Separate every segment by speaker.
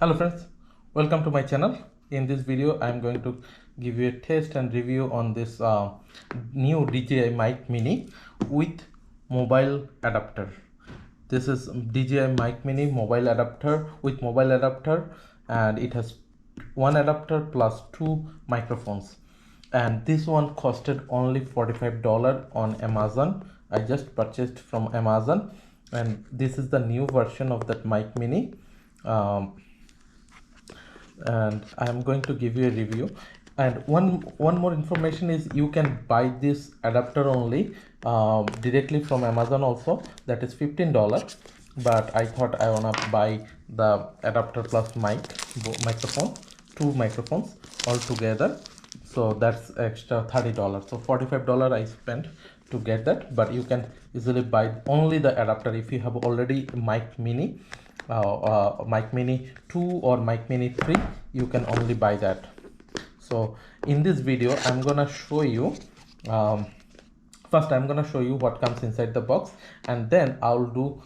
Speaker 1: Hello friends, welcome to my channel. In this video I am going to give you a test and review on this new DJI Mic Mini with mobile adapter. This is DJI Mic Mini mobile adapter with mobile adapter, and it has one adapter plus two microphones, and this one costed only $45 on Amazon. I just purchased from Amazon, and this is the new version of that Mic Mini. And I am going to give you a review. And one more information is you can buy this adapter only directly from Amazon also. That is $15, but I thought I wanna buy the adapter plus microphone, two microphones all together, so that's extra $30. So $45 I spent to get that, but you can easily buy only the adapter if you have already Mic Mini, Mic Mini 2 or Mic Mini 3. You can only buy that. So in this video I'm gonna show you first I'm gonna show you what comes inside the box, and then I'll do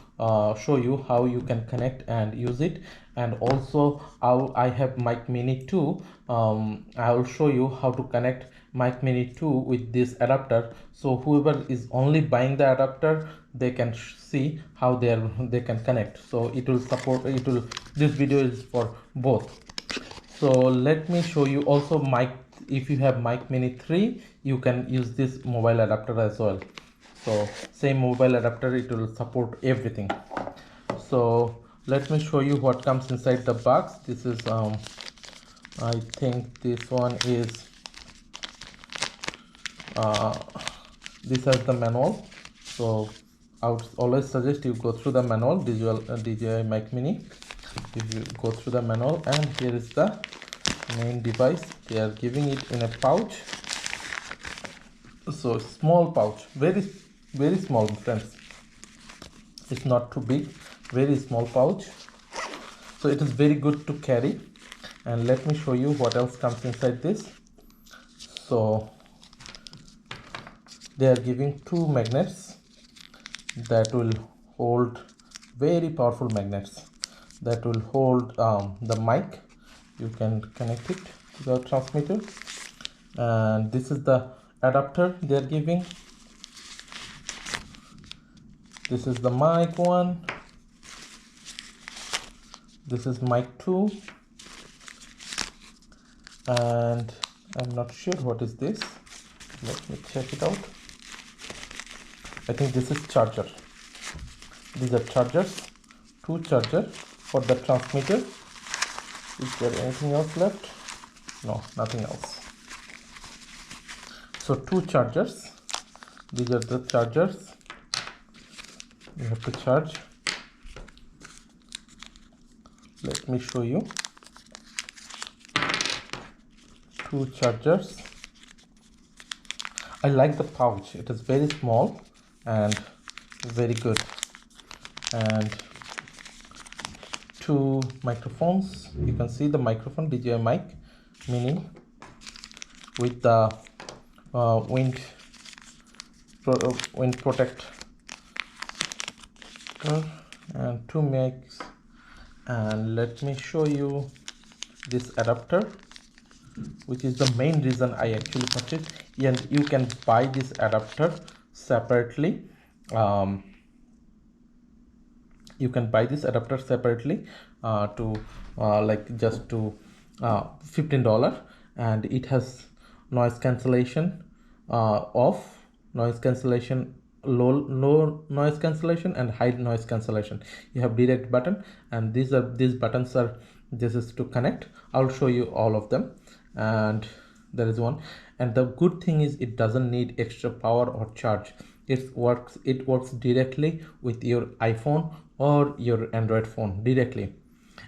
Speaker 1: show you how you can connect and use it. And also I have Mic Mini 2. I will show you how to connect Mic Mini 2 with this adapter, so whoever is only buying the adapter, they can see how they can connect. So it will support, this video is for both. So let me show you also if you have Mic Mini 3, you can use this mobile adapter as well. So same mobile adapter, it will support everything. So let me show you what comes inside the box. This is I think this one is this has the manual. So I would always suggest you go through the manual. DJI Mic Mini, if you go through the manual, and here is the main device. They are giving it in a pouch, so small pouch, very small friends. It's not too big, very small pouch, so it is very good to carry. And let me show you what else comes inside this. So they are giving two magnets that will hold, very powerful magnets that will hold the mic. You can connect it to the transmitter, and this is the adapter they are giving. This is the mic 1, this is mic 2, and I'm not sure what is this. Let me check it out. I think this is charger. These are chargers, two chargers for the transmitter. Is there anything else left? No, nothing else. So two chargers. These are the chargers you have to charge. Let me show you. Two chargers. I like the pouch. It is very small and very good. And two microphones. You can see the microphone, DJI Mic Mini, with the wind protector, and two mics. And let me show you this adapter, which is the main reason I actually purchased. And you can buy this adapter separately. You can buy this adapter separately to like just to $15, and it has noise cancellation off, noise cancellation, low noise cancellation, and high noise cancellation. You have direct button, and these buttons are, this is to connect. I'll show you all of them. And there is one, and the good thing is it doesn't need extra power or charge. It works directly with your iPhone or your Android phone directly.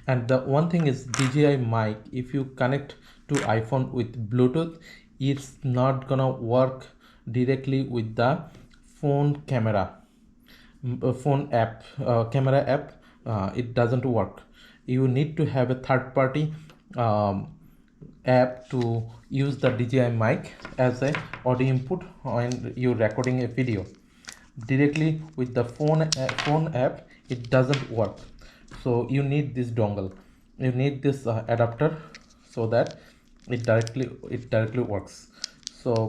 Speaker 1: And the one thing is DJI mic, if you connect to iPhone with Bluetooth, it's not gonna work directly with the phone camera, phone app, camera app. It doesn't work. You need to have a third-party app to use the DJI mic as a audio input when you're recording a video. Directly with the phone app, it doesn't work. So you need this dongle. you need this adapter so that it directly works. So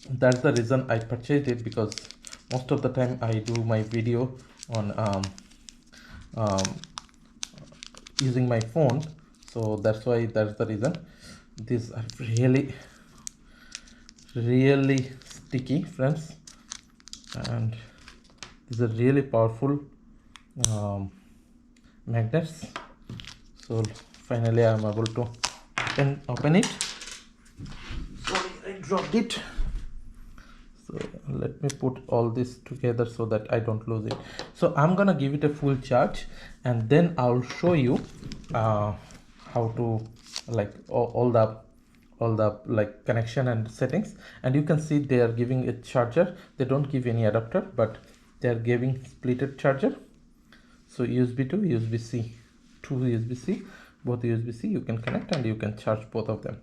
Speaker 1: that's the reason I purchased it, because most of the time I do my video on um, using my phone, so that's the reason. These are really sticky, friends, and these are really powerful magnets. So finally I'm able to open it. Sorry, I dropped it. So let me put all this together so that I don't lose it. So I'm gonna give it a full charge, and then I'll show you how to like all the like connection and settings. And you can see they are giving a charger. They don't give any adapter, but they are giving splitted charger. So USB to USB-C, two USB-C, both USB-C you can connect and you can charge both of them.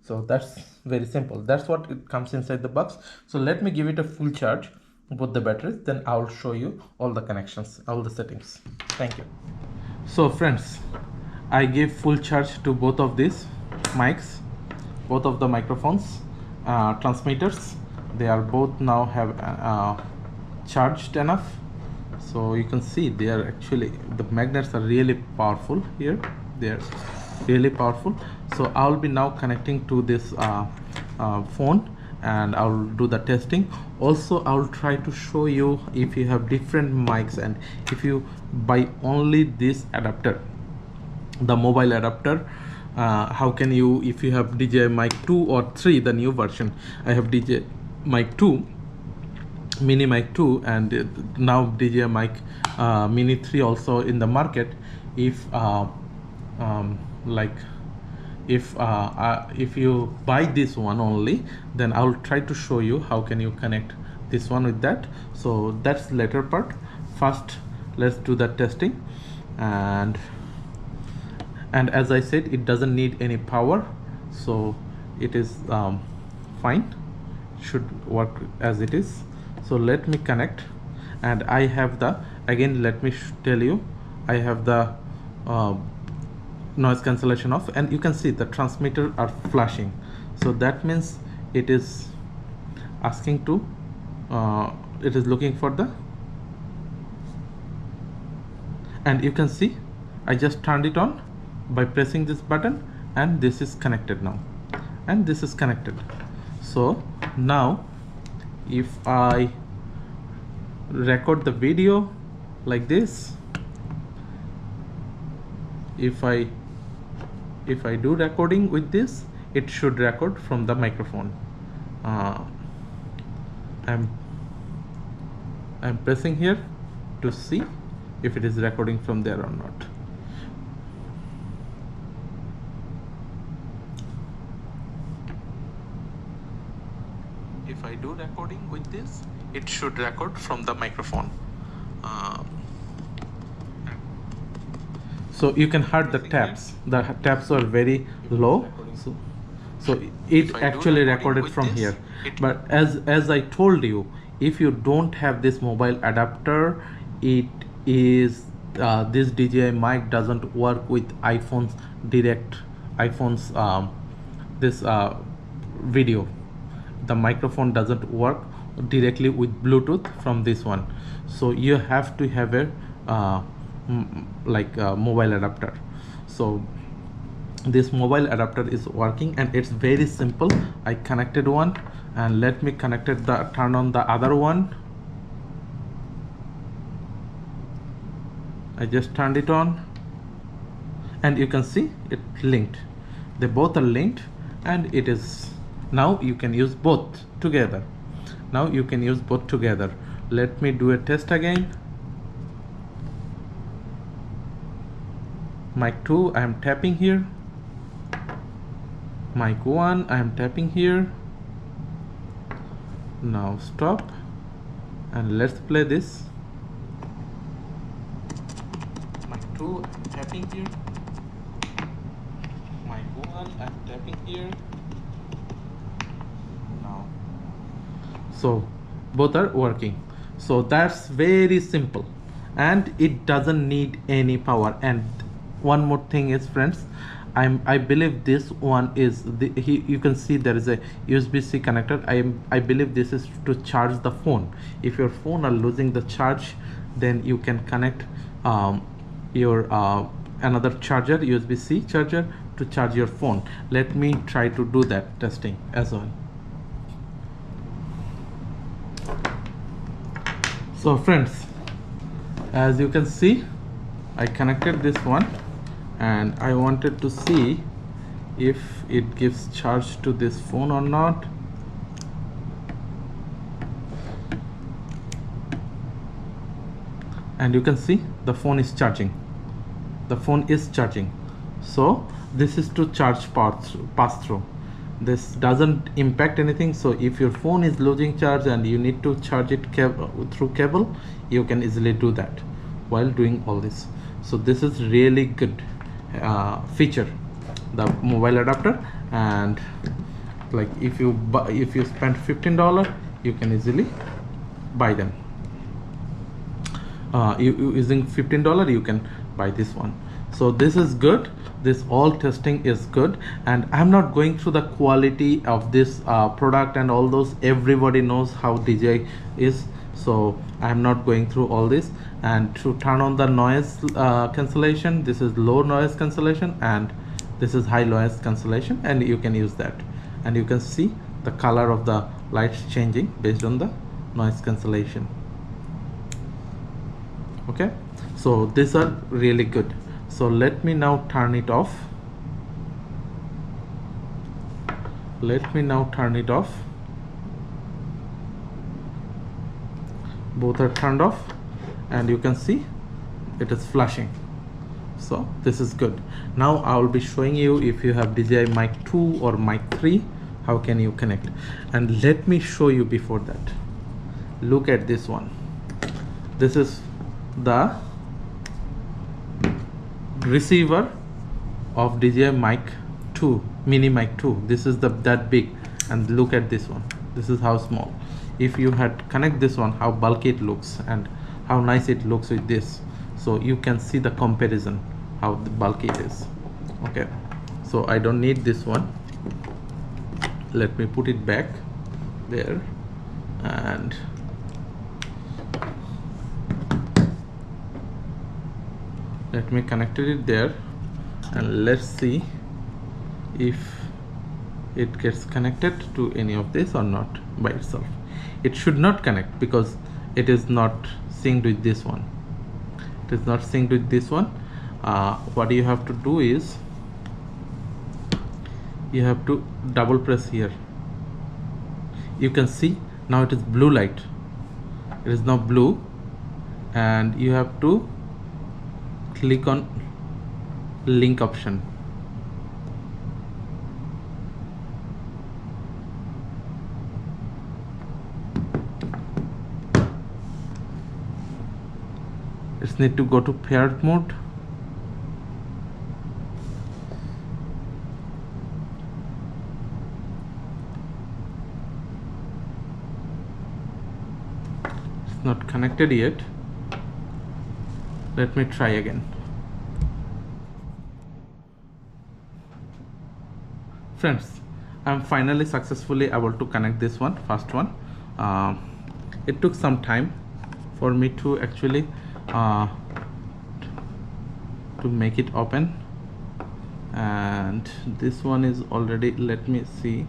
Speaker 1: So that's very simple. That's what it comes inside the box. So let me give it a full charge, both the batteries, then I'll show you all the connections, all the settings. Thank you. So friends, I gave full charge to both of these mics, both of the microphones, transmitters. They are both now have charged enough. So you can see they are actually, the magnets are really powerful here. They are really powerful. So I'll be now connecting to this phone, and I'll do the testing. Also I'll try to show you, if you have different mics and if you buy only this adapter, the mobile adapter, how can you, if you have DJI Mic 2 or 3, the new version. I have DJI Mic 2, Mini Mic 2, and now DJI Mic Mini 3 also in the market. If if you buy this one only, then I'll try to show you how can you connect this one with that. So that's later part. First let's do the testing. And as I said, it doesn't need any power, so it is fine, should work as it is. So let me connect, and I have the, again let me tell you, I have the noise cancellation off, and you can see the transmitter are flashing. So that means it is asking to it is looking for the, and you can see I just turned it on by pressing this button, and this is connected now, and this is connected. So now if I record the video like this, if I do recording with this, it should record from the microphone. I'm pressing here to see if it is recording from there or not. If I do recording with this, it should record from the microphone. So you can hear the taps. The taps are very low. So it actually recorded from here. But as I told you, if you don't have this mobile adapter, it is this DJI mic doesn't work with iPhone's this video. The microphone doesn't work directly with Bluetooth from this one. So you have to have a mobile adapter. So this mobile adapter is working, and it's very simple. I connected one, and let me turn on the other one. I just turned it on, and you can see it linked. They both are linked, and it is now you can use both together. Now you can use both together. Let me do a test again. Mic 2, I am tapping here. Mic 1, I am tapping here. Now stop, and let's play this. Mic 2, I am tapping here. Mic 1, I am tapping here. Now, so both are working. So that's very simple, and it doesn't need any power. And one more thing is, friends, I believe this one is you can see there is a USB-C connector. I believe this is to charge the phone. If your phone are losing the charge, then you can connect your another charger, USB-C charger, to charge your phone. Let me try to do that testing as well. So friends, as you can see, I connected this one and I wanted to see if it gives charge to this phone or not. And you can see the phone is charging. The phone is charging. So this is to charge pass through. This doesn't impact anything. So if your phone is losing charge and you need to charge it through cable, you can easily do that while doing all this. So this is really good feature, the mobile adapter. And like if you spend $15, you can easily buy them. Using $15, you can buy this one. So this is good. This all testing is good, and I'm not going through the quality of this product and all those. Everybody knows how DJI is, so I'm not going through all this. And to turn on the noise cancellation, this is low noise cancellation and this is high noise cancellation, and you can use that. And you can see the color of the lights changing based on the noise cancellation. Okay, so these are really good. So let me now turn it off. Let me now turn it off. Both are turned off, and you can see it is flashing. So this is good. Now I will be showing you, if you have DJI Mic 2 or Mic 3, how can you connect. And let me show you before that. Look at this one. This is the receiver of DJI Mic 2, Mini Mic 2. This is that big, and look at this one. This is how small. If you had connect this one, how bulky it looks and how nice it looks with this. So you can see the comparison, how bulky it is. Okay, so I don't need this one. Let me put it back there, and let me connect it there, and let's see if it gets connected to any of this or not by itself. It should not connect because it is not synced with this one. It is not synced with this one. What you have to do is you have to double press here. You can see now it is blue light. It is now blue, and you have to click on link option. It's need to go to paired mode. It's not connected yet. Let me try again. Friends, I'm finally successfully able to connect this one, first one. It took some time for me to actually to make it open, and this one is already, let me see.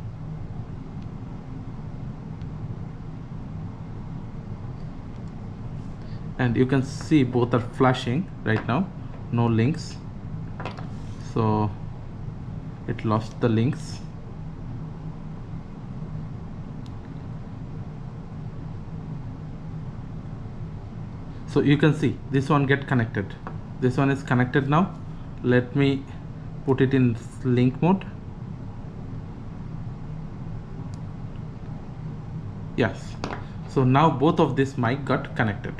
Speaker 1: And you can see both are flashing right now, no links. So it lost the links. So you can see this one get connected. This one is connected now. Let me put it in link mode. Yes. So now both of this mic got connected.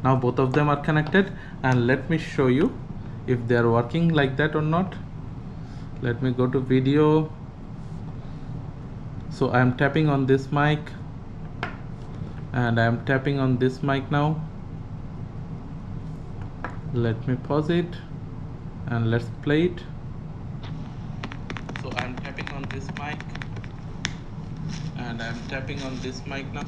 Speaker 1: Now both of them are connected, and let me show you if they are working like that or not. Let me go to video. So I am tapping on this mic, and I am tapping on this mic now. Let me pause it, and let's play it. So I'm tapping on this mic and I'm tapping on this mic now.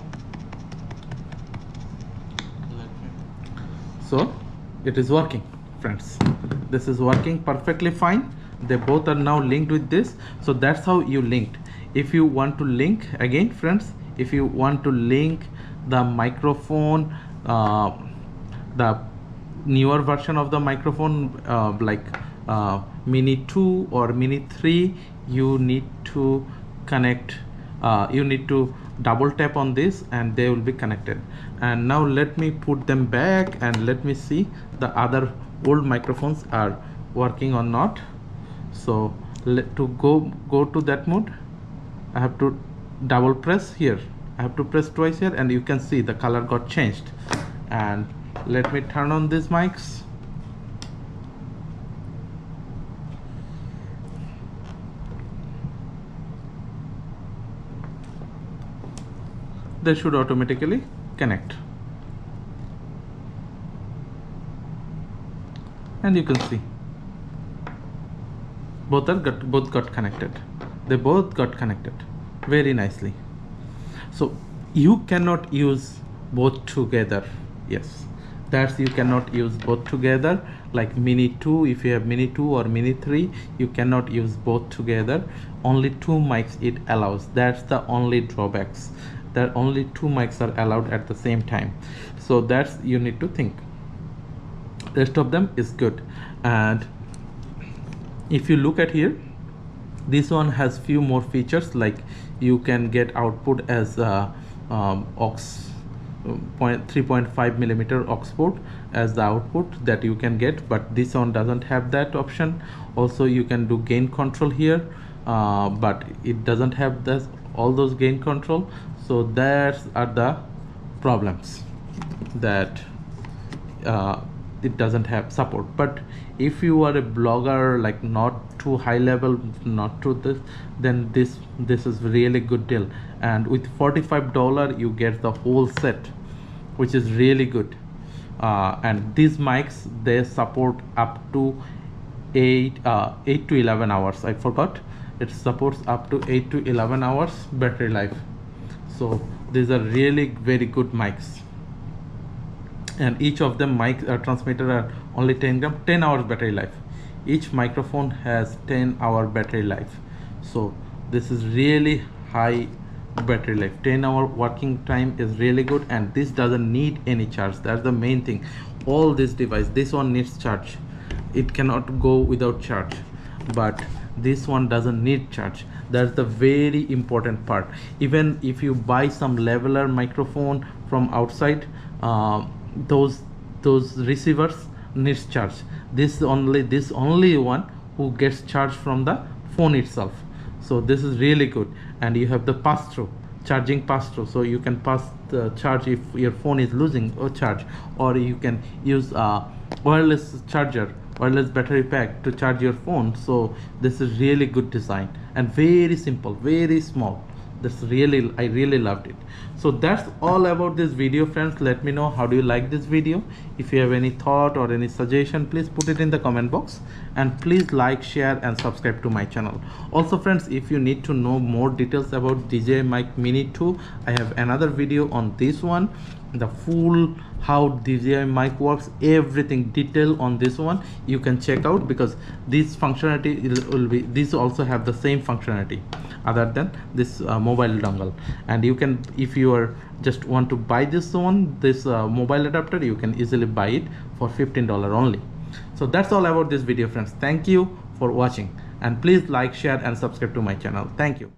Speaker 1: So it is working, friends. This is working perfectly fine. They both are now linked with this. So that's how you linked. If you want to link again, friends, if you want to link the microphone, the newer version of the microphone, like Mini 2 or Mini 3, you need to connect, you need to double tap on this and they will be connected. And now let me put them back and let me see the other old microphones are working or not. So to go to that mode, I have to double press here. I have to press twice here and you can see the color got changed. And let me turn on these mics. They should automatically connect. And you can see both got connected. They both got connected very nicely. So you cannot use both together. Yes, that's, you cannot use both together. Like Mini 2, if you have Mini 2 or Mini 3, you cannot use both together. Only 2 mics it allows. That's the only drawbacks. That only 2 mics are allowed at the same time. So that's, you need to think. Rest of them is good. And if you look at here, this one has few more features, like you can get output as aux 3.5 millimeter aux port as the output that you can get, but this one doesn't have that option. Also you can do gain control here, but it doesn't have this, all those gain control. So that's are the problems, that it doesn't have support. But if you are a blogger, like not too high level, not to this, then this is really good deal. And with $45 you get the whole set, which is really good. And these mics, they support up to 8 to 11 hours. I forgot, it supports up to 8 to 11 hours battery life. So these are really very good mics. And each of them mic transmitter are only 10 hours battery life. Each microphone has 10-hour battery life. So this is really high battery life. 10-hour working time is really good, and this doesn't need any charge. That's the main thing. All this device, this one needs charge. It cannot go without charge, but this one doesn't need charge. That's the very important part. Even if you buy some leveler microphone from outside, those receivers needs charge. This only one who gets charged from the phone itself. So this is really good. And you have the pass-through, charging pass-through, so you can pass the charge if your phone is losing or charge, or you can use wireless charger, wireless battery pack to charge your phone. So this is really good design and very simple, very small. That's really, I really loved it. So that's all about this video, friends. Let me know how do you like this video. If you have any thought or any suggestion, please put it in the comment box, and please like, share and subscribe to my channel. Also friends, if you need to know more details about DJI Mic Mini 2, I have another video on this one, the full how DJI mic works, everything detail on this one you can check out, because this functionality will be, these also have the same functionality other than this mobile dongle. And you can, if you are just want to buy this one, this mobile adapter, you can easily buy it for $15 only. So that's all about this video, friends. Thank you for watching, and please like, share and subscribe to my channel. Thank you.